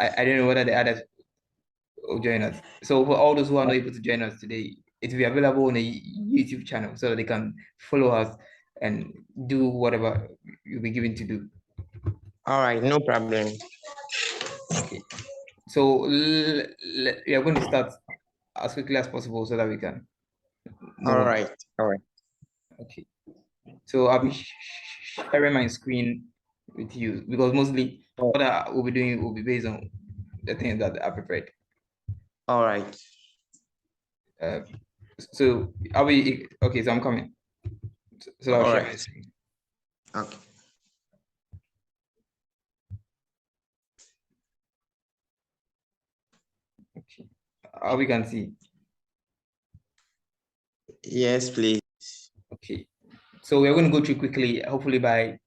I don't know whether the others will join us. So for all those who are not able to join us today, it will be available on the YouTube channel so that they can follow us and do whatever you'll be given to do. All right, no problem. Okay. So we are going to start as quickly as possible so that we can move All on. right, all right. Okay. So I'll be sharing my screen with you because mostly what I will be doing will be based on the things that I prepared. All right. So I'll be okay. So I'm coming. So I'll share my screen. Okay. Okay. How we can see. Yes, please. Okay. So we're going to go through quickly. Hopefully by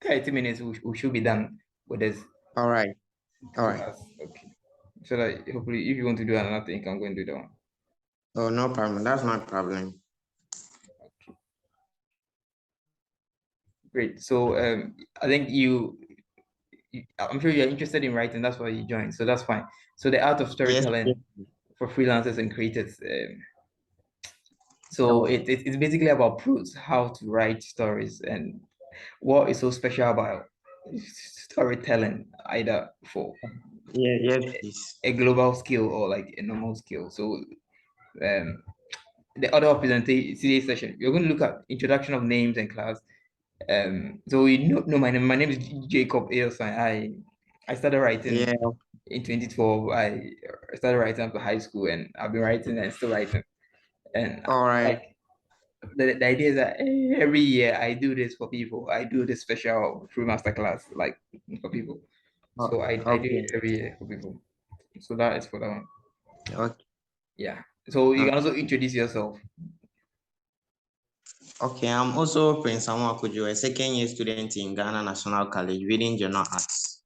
30 minutes we should be done with this. All right. All right. Okay. So that hopefully if you want to do another thing, you can go and do that one. Oh, no problem. That's not a problem. Okay. Great. So I think I'm sure you're interested in writing. That's why you joined. So that's fine. So the art of storytelling for freelancers and creators. So it's basically about prose, how to write stories, and what is so special about storytelling, either for a global skill or like a normal skill. So the other today's session, we're going to look at introduction of names and class. So you know my name is Jacob Osae. I started writing in 2012. I started writing after high school, and I've been writing and still writing. And all right. Like the idea is that every year I do this for people. I do this special free masterclass like for people. So I do it every year for people. So that is for that one. Okay. Yeah. So you can also introduce yourself. Okay, I'm also Prince Amoakujo, a second-year student in Ghana National College reading General Arts.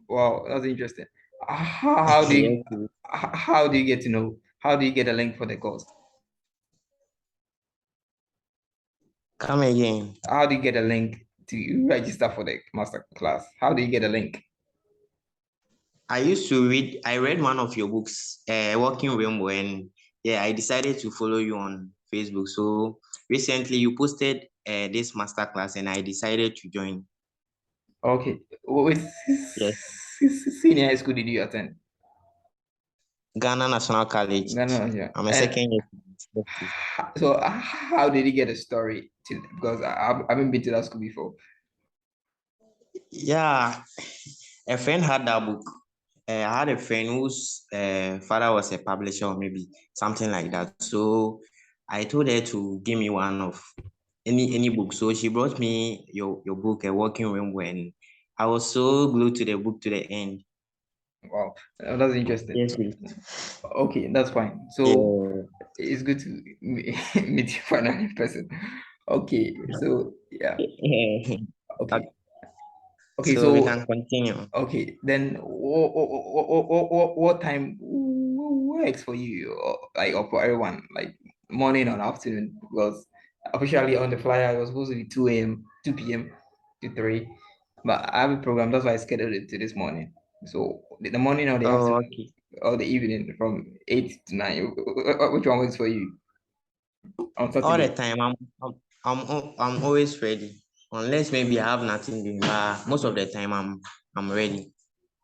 Wow, that's interesting. How do you how do you get to know? How do you get a link for the course? Come again. How do you get a link to register for the master class? How do you get a link? I read one of your books, Walking Rainbow, and yeah, I decided to follow you on Facebook. So recently you posted this masterclass and I decided to join. Okay. Which senior high school did you attend? Ghana National College. Ghana, yeah. I'm a second year. So how did you get a story to, because I haven't been to that school before. Yeah, a friend had that book. I had a friend whose father was a publisher or maybe something like that. So I told her to give me one of any book. So she brought me your book, A Walking Rainbow, and I was so glued to the book to the end. Wow, that's interesting. Yes, please. Okay, that's fine. So it's good to meet you finally in person. Okay, so yeah. Okay. Okay, So we can continue. Okay, then what time works for you, or for everyone, like morning or afternoon? Because officially on the flyer it was supposed to be 2 a.m., 2 p.m. to 3, but I have a program, that's why I scheduled it to this morning. So the morning or the afternoon or the evening from 8 to 9, which one works for you on Saturday? All the time, I'm always ready. Unless maybe I have nothing doing, but most of the time I'm ready.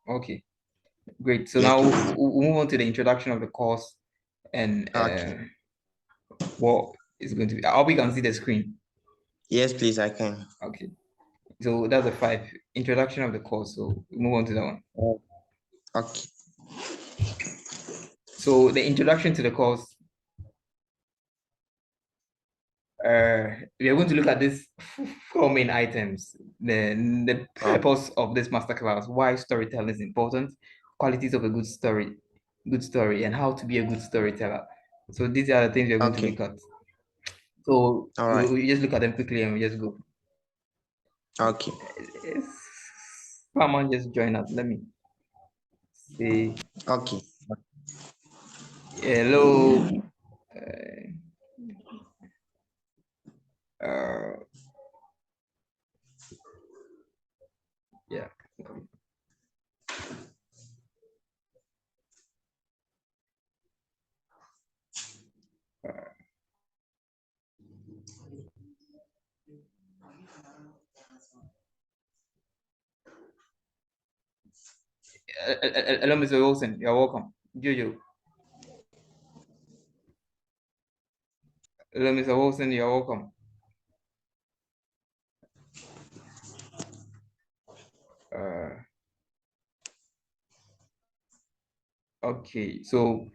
Okay, great. So now we'll move on to the introduction of the course and what is going to be. I hope you can see the screen. Yes, please, I can. Okay. So that's the 5 introduction of the course. So we move on to that one. Okay. So the introduction to the course. We are going to look at these 4 main items. The purpose of this masterclass, why storytelling is important, qualities of a good story, and how to be a good storyteller. So these are the things we're going to look at. So we just look at them quickly and we just go. Okay. Someone just join us. Let me see. Okay. Hello. Yeah. Hello, Mr. Wilson. You're welcome. Jojo. Hello, Mr. Wilson. You're welcome. Okay, so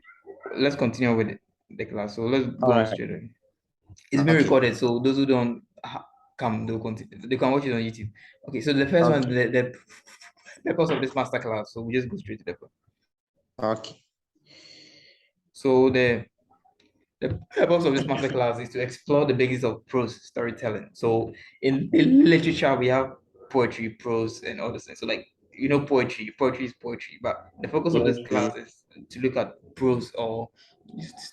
let's continue with the class. So let's All go on right. straight away. It's been Okay. recorded, so those who don't come, they'll continue. They can watch it on YouTube. Okay, so the first one, Okay. the purpose of this master class. So we just go straight to the point. Okay. So the purpose of this master class is to explore the basics of prose storytelling. So in literature, we have poetry, prose, and all those things. So like poetry is poetry, but the focus of this Okay. class is to look at prose or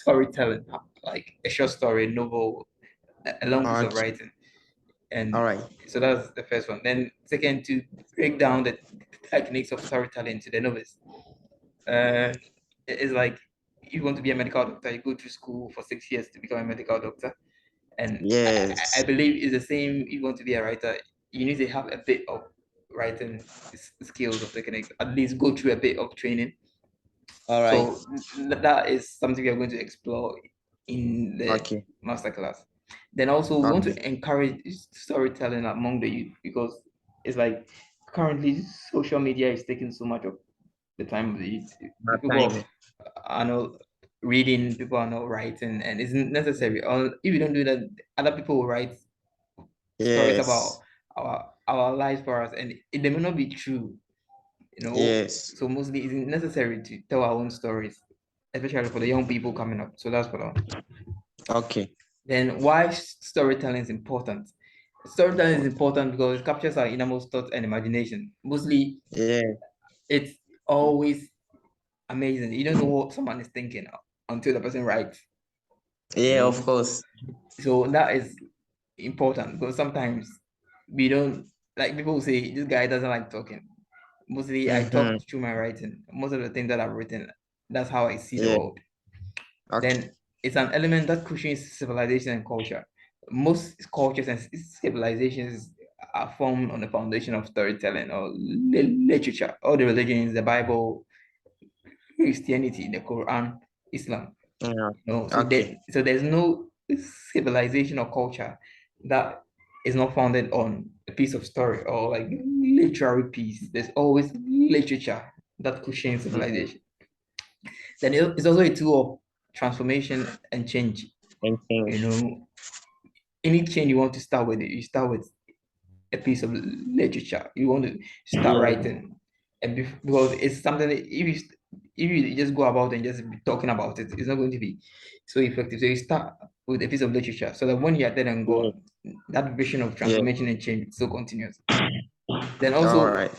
storytelling, like a short story, a novel, a long piece of Okay. writing. All And right. so that's the first one. Then second, to break down the techniques of storytelling to the novice. Uh, it's like you want to be a medical doctor, you go to school for 6 years to become a medical doctor. And I Yes. believe it's the same. If you want to be a writer, you need to have a bit of writing skills or techniques, at least go through a bit of training. All right. So that is something we are going to explore in the Okay. masterclass. Then also we want Okay. to encourage storytelling among the youth because it's like currently social media is taking so much of the time of the youth. My People time. are not reading, people are not writing, and it's necessary. Or if you don't do that, other people will write stories about Yes. our lives for us, and they may not be true. Yes. So mostly it's necessary to tell our own stories, especially for the young people coming up. So that's what I. Okay. Then why storytelling is important? Storytelling is important because it captures our innermost thoughts and imagination. Mostly, Yeah. it's always amazing. You don't know what someone is thinking until the person writes. You Yeah. Of know, course. so that is important because sometimes we don't like people say this guy doesn't like talking. Mostly, I Mm-hmm. talk through my writing. Most of the things that I've written, that's how I see the Yeah. world. Okay. Then it's an element that cushions civilization and culture. Most cultures and civilizations are formed on the foundation of storytelling or literature. All the religions, the Bible, Christianity, the Quran, Islam. Yeah. So Okay. there's no civilization or culture that is not founded on a piece of story or like literary piece. There's always literature that cushions Mm-hmm. civilization. Then it's also a tool of transformation and change. And You things. know, any change you want to start with, you start with a piece of literature. You want to start Yeah. writing, and because it's something that if you just go about and just be talking about it, it's not going to be so effective. So you start with a piece of literature, so that when you are dead and Yeah. gone, that vision of Yeah. transformation and change still continues. Then All also right.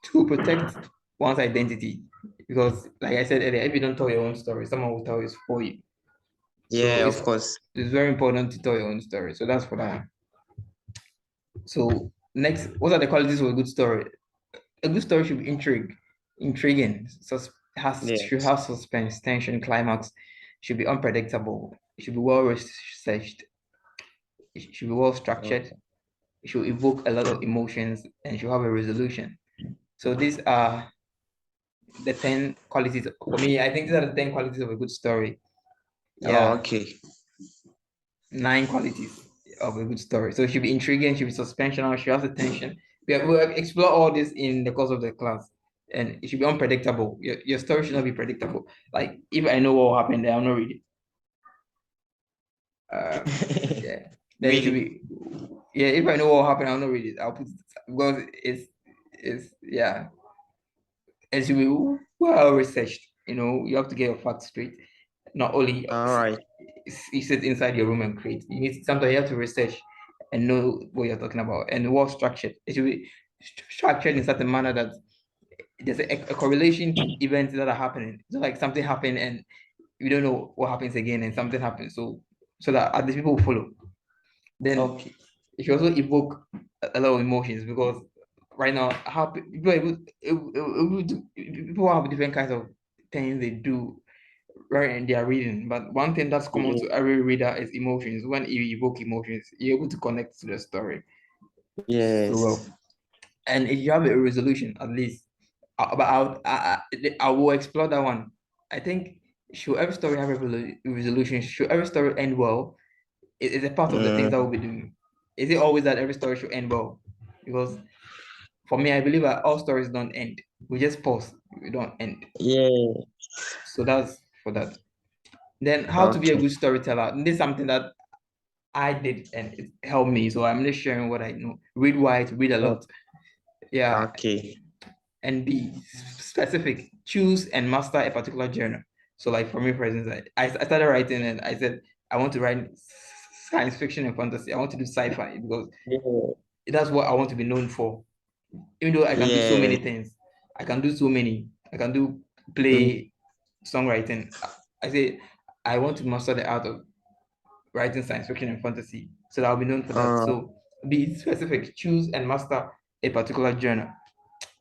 to protect one's identity, because like I said earlier, if you don't tell your own story, someone will tell it for you. So Yeah. Of course. it's very important to tell your own story. So that's what I am. So next, what are the qualities of a good story? A good story should be intriguing, should Yes. have suspense, tension, climax, should be unpredictable, it should be well researched, it should be well structured, Okay. it should evoke a lot of emotions, and it should have a resolution. So these are the 10 qualities. For me, I think these are the 10 qualities of a good story. Oh, Yeah, okay. 9 qualities of a good story. So it should be intriguing, should be suspensional, should have attention. We'll explore all this in the course of the class. And it should be unpredictable. Your story should not be predictable. Like if I know what will happen, then I'll not read it. Yeah. Then it should Really? be yeah, if I know what will happen, I'll not read it. I'll put it because it's yeah. It should be well researched. You have to get your facts straight. Not only All right. you sit inside your room and create. You need sometimes you have to research and know what you're talking about and well structured. It should be structured in such a manner that there's a correlation to events that are happening. So like something happened and you don't know what happens again and something happens. So that other people will follow. Then Okay. it should also evoke a lot of emotions because right now how people are people have different kinds of things they do right in their reading. But one thing that's common Yeah. to every reader is emotions. When you evoke emotions, you're able to connect to the story so Yes. well. And if you have a resolution, at least But I will explore that one. I think should every story have a resolution? Should every story end well? It's a part of the things that we'll be doing. Is it always that every story should end well? Because for me, I believe that all stories don't end. We just pause. We don't end. Yeah. So that's for that. Then how to be a Okay. good storyteller. This is something that I did and it helped me. So I'm just sharing what I know. Read wide, read a lot. Yeah. Okay. And be specific. Choose and master a particular genre. So like for me, for instance, I started writing and I said, I want to write science fiction and fantasy. I want to do sci-fi because Yeah. that's what I want to be known for. Even though I can do so Yeah. many things, I can do so many. I can do Mm. play, songwriting. I say I want to master the art of writing science fiction and fantasy, so that I'll be known for that. Uh, So be specific, choose and master a particular genre.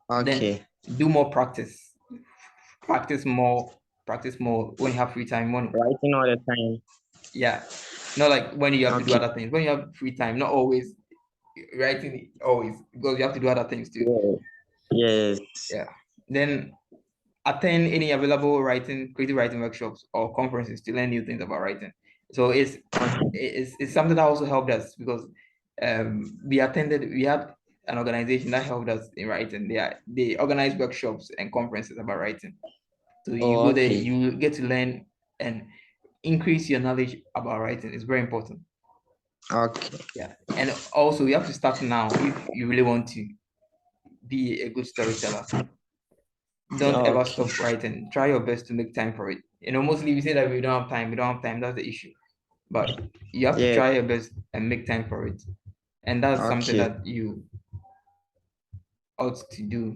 Then okay. do more practice. Practice more, practice more when you have free time. Writing all the time. Yeah. Not like when you have to do Okay. other things. When you have free time, not always writing always because you have to do other things too. Yeah. Yes. Yeah. Then attend any available creative writing workshops or conferences to learn new things about writing. So it's something that also helped us because we had an organization that helped us in writing. They organize workshops and conferences about writing. So you Oh, go there, okay. you get to learn and increase your knowledge about writing. It's very important. Okay. Yeah. And also you have to start now if you really want to be a good storyteller. Don't ever Okay. stop writing. Try your best to make time for it. Mostly we say that we don't have time, we don't have time. That's the issue. But you have to Yeah. try your best and make time for it. And that's something Okay. that you ought to do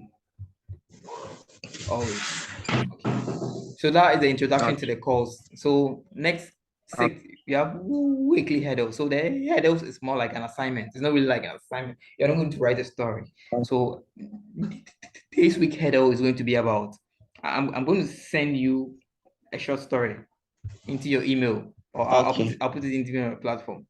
always. Okay. So that is the introduction to Okay. the course. So next Okay. six, we have weekly hurdles. So the hurdles is more like an assignment. It's not really like an assignment. You're not going to write a story. So this week hurdle is going to be about. I'm going to send you a short story into your email, or Okay. I'll put it into your platform.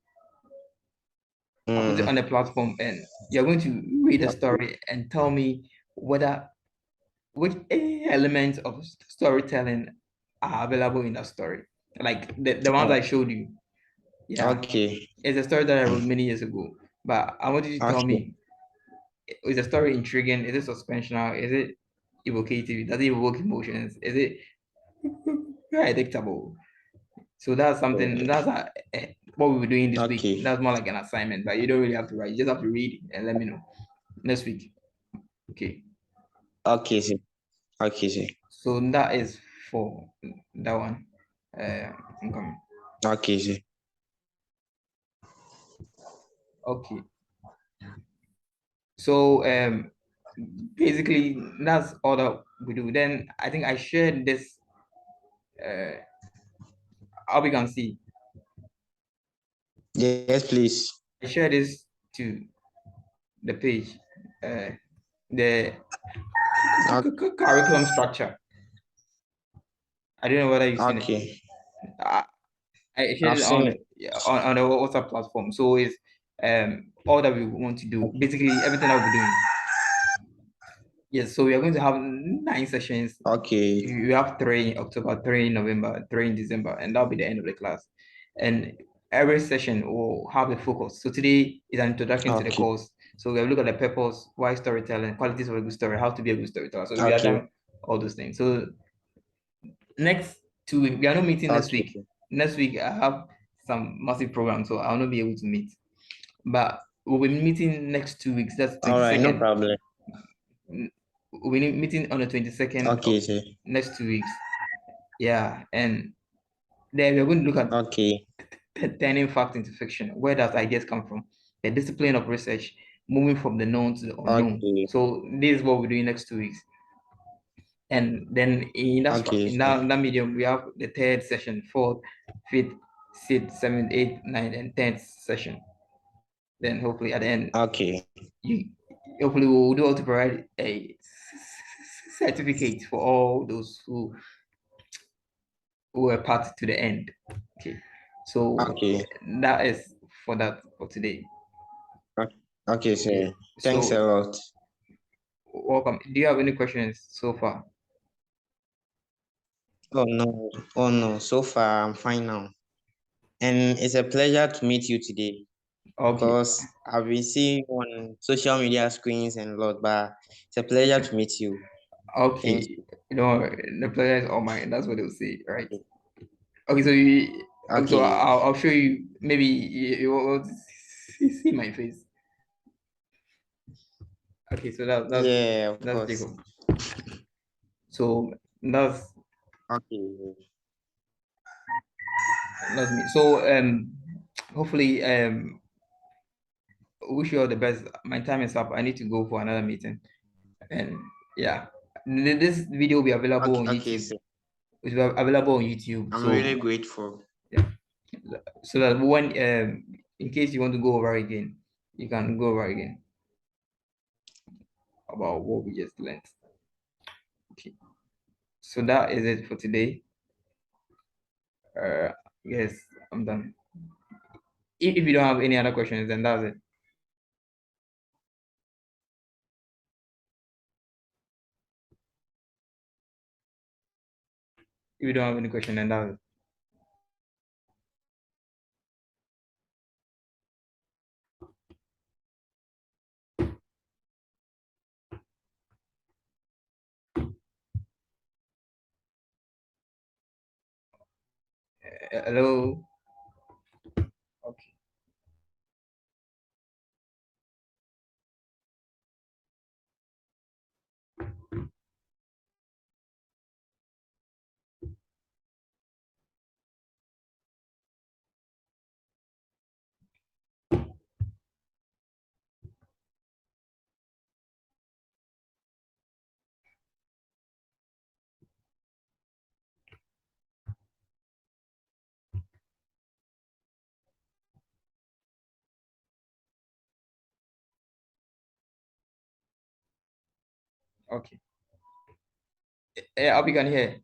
I'll put it Mm. on the platform, and you're going to read the story and tell me whether which elements of storytelling are available in that story. Like the ones I showed you. Yeah. Okay. It's a story that I wrote many years ago. But I want you to tell Okay. me, is the story intriguing? Is it suspensional? Is it evocative? Does it evoke emotions? Is it predictable? So that's something what we were doing this week. Okay. That's more like an assignment, but you don't really have to write. You just have to read and let me know next week. Okay. Okay, sir. Okay, sir. So that is for that one. I'm coming. Okay, sir. Okay. So basically that's all that we do. Then I think I shared this. How we can see. Yes, please. I shared this to the page. The curriculum structure. I don't know whether you've seen it. Okay. I, I shared I've it seen it. on the WhatsApp platform. So it's all that we want to do. Basically everything that we'll be doing. Yes, so we are going to have 9 sessions. Okay. You have three in October, three in November, three in December, and that'll be the end of the class. And every session will have a focus. So today is an introduction to the Okay. course. So we'll look at the purpose, why storytelling, qualities of a good story, how to be a good storyteller. So we are Okay. done all those things. So next 2 weeks, we are not meeting next Okay. week. Next week I have some massive program, so I'll not be able to meet. But we'll be meeting next 2 weeks. That's All right, no 22nd. problem. We'll be meeting on the 22nd of Okay, sir. next 2 weeks. Yeah, and then we're going to look at Okay. turning fact into fiction. Where does ideas come from? The discipline of research, moving from the known to the unknown. Okay. So this is what we're doing next 2 weeks. And then Okay, in sir. that medium, we have the third session, fourth, fifth, sixth, seventh, eighth, ninth, and 10th session. Then hopefully at the end, Okay. you hopefully we'll do all to provide a certificate for all those who were part to the end. Okay, so Okay. that is for that for today. Okay, Yeah. sir. Thanks a So lot. welcome. Do you have any questions so far? Oh no, oh no. So far, I'm fine now. And it's a pleasure to meet you today Okay, because I've been seeing you on social media screens and a lot, but it's a pleasure to meet you. Thank okay. you. The pleasure is all mine. That's what they'll say, right? Okay, so you, okay, so Okay. I'll show you. Maybe you will see my face. Okay, so Yeah, of that's course. Jacob. So that's Okay. that's me. So hopefully wish you all the best. My time is up. I need to go for another meeting. And yeah, this video will be available Okay, on okay, YouTube. sir. It's available on YouTube. I'm So really grateful. yeah, so that when in case you want to go over again, you can go over again about what we just learned. Okay, so that is it for today. Yes, I'm done. If you don't have any other questions, then that's it. If you don't have any question, then that's it. Hello. Okay. Okay. I hope you can hear.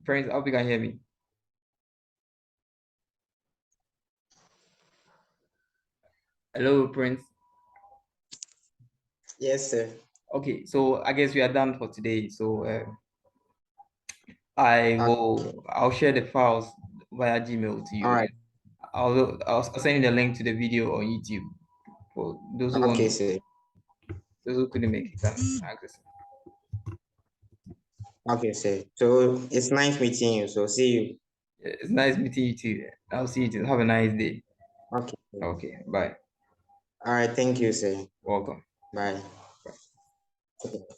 Friends, I hope you can hear me. Hello, Prince. Yes, sir. Okay, so I guess we are done for today. So I'll share the files via Gmail to All you. right. I'll send you the link to the video on YouTube for those who Okay, want, sir. those who couldn't make it can access it. Okay, sir. So it's nice meeting you. So see you. It's nice meeting you too. I'll see you too. Have a nice day. Okay. Okay, bye. All right. Thank you, sir. Welcome. Bye. Bye.